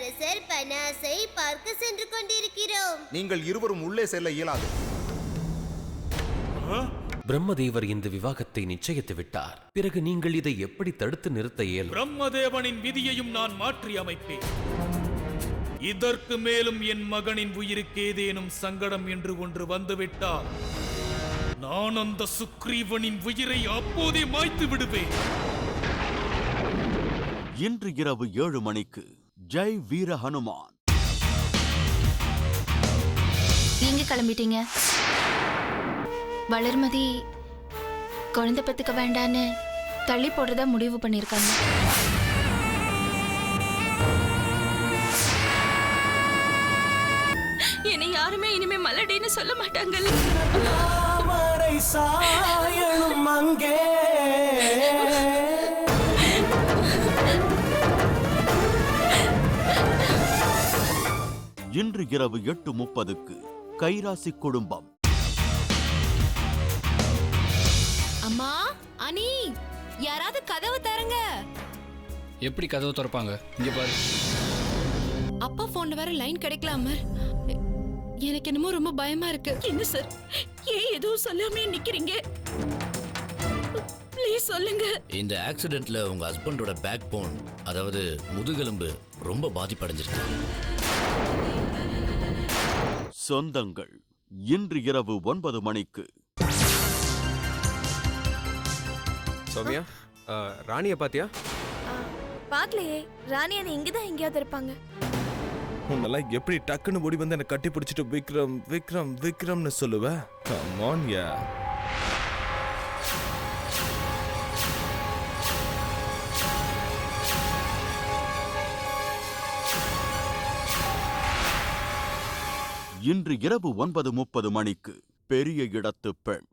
அரசர் பனாசை பார்க்க சென்று கொண்டிருக்கிறோம். நீங்கள் இருவரும் உள்ளே செல்ல இயலாது. பிரம்மதேவர் இந்த விவாகத்தை நிச்சயித்து விட்டார். பிறகு நீங்கள் இதை எப்படி தடுத்து நிறுத்த இயலும்? பிரம்மதேவனின் விதியையும் நான் மாற்றி அமைப்பேன். இதற்கு மேலும் என் மகனின் உயிருக்கு ஏதேனும் சங்கடம் என்று ஒன்று வந்துவிட்டால் நான் அந்த சுக்ரீவனின் உயிரை அப்போதே மாய்த்து விடுவேன். இன்று இரவு 7 மணிக்கு ஜெய் வீர ஹனுமான். எங்க கிளம்பிட்டீங்க? வளர்மதி குழந்தை பெத்துக்க வேண்டான்னு தள்ளி போடுறதா முடிவு பண்ணிருக்காங்க. என்னை யாருமே இனிமே மலடின்னு சொல்ல மாட்டாங்கல்ல. இன்று இரவு 8:30க்கு கைராசி குடும்பம். அம்மா, அனி, யாராவது கதவு தரங்க. எப்படி கதவு திறப்பாங்க? இங்க பாரு. அப்பா போன்ல வேற லைன் கிடைக்கல அமர். எனக்கு என்னமோ ரொம்ப பயமா இருக்கு. என்ன சார், ஏன் எதுவும் சொல்லாமே நிக்கிறீங்க? ப்ளீஸ் சொல்லுங்க. இந்த ஆக்சிடென்ட்ல உங்க ஹஸ்பண்டோட பேக் போன், அதாவது முதுகெலும்பு ரொம்ப பாதிப்படைஞ்சிருக்கு. சொந்தங்கள் இன்று இரவு 9 மணிக்கு. சௌமியா, ராணிய பாத்தியா? பாக்கலையே. ராணி அண்ணி இங்கதான் எங்கேயாவது இருப்பாங்க. உன்னெல்லாம் எப்படி டக்குன்னு ஓடி வந்து என்னை கட்டி பிடிச்சிட்டு விக்ரம் விக்ரம் விக்ரம்னு சொல்லுவ? கம் ஆன் யா. இன்று இரவு 9:30 மணிக்கு பெரிய இடத்து பெண்.